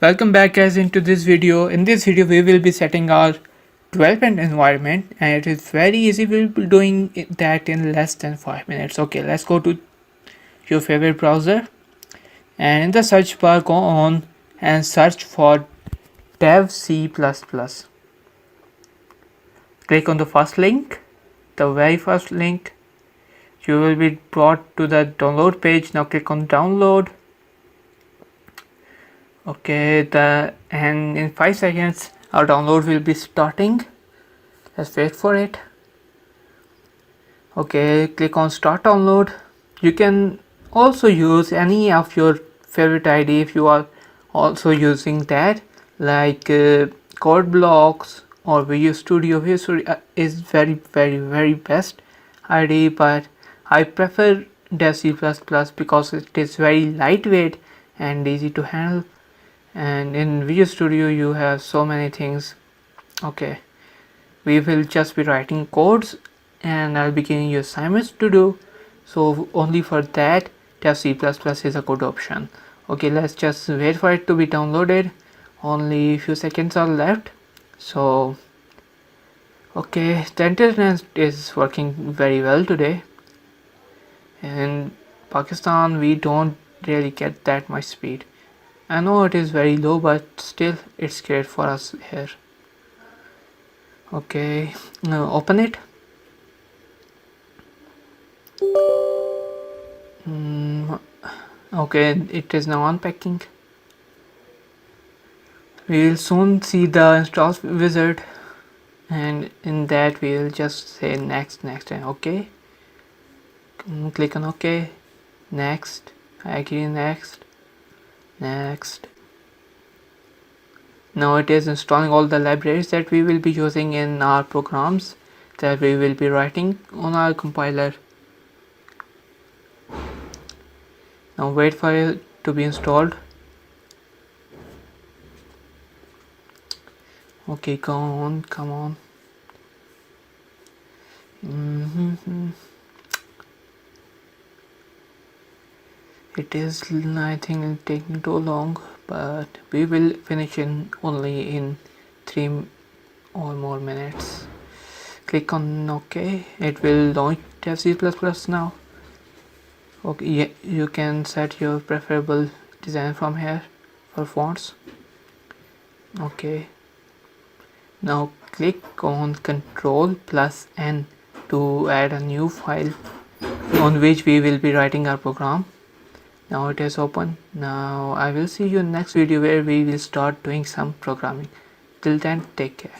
Welcome back guys into this video. In this video we will be setting our development environment and it is very easy. We'll be doing that in less than 5 minutes. Okay, let's go to your favorite browser and in the search bar go on and search for dev C++. Click on the first link, the very first link. You will be brought to the download page. Now click on download. Okay, and in 5 seconds our download will be starting. Let's wait for it. Okay, click on start download. You can also use any of your favorite IDE if you are also using that, like Code Blocks or Visual Studio. Visual Studio is very best IDE, but I prefer Dev C++ because it is very lightweight and easy to handle. And in Visual Studio you have so many things. Okay, we will just be writing codes and I'll be giving you assignments to do, so only for that Dev C++ is a good option. Okay, let's just wait for it to be downloaded. Only few seconds are left. So okay, the internet is working very well today. In Pakistan we don't really get that much speed. I know it is very low, but still it's great for us here. Okay, now open it. Okay, it is now unpacking. We will soon see the install wizard, and in that we will just say next and okay. Click on OK, next, I agree, next. Now it is installing all the libraries that we will be using in our programs that we will be writing on our compiler. Now wait for it to be installed. Okay, come on. It is, I think, taking too long, but we will finish only in 3 or more minutes. Click on OK. It will launch Dev C++ now. Okay, yeah, you can set your preferable design from here for fonts. Okay. Now click on Ctrl+N to add a new file on which we will be writing our program. Now it is open. Now I will see you in next video where we will start doing some programming. Till then, take care.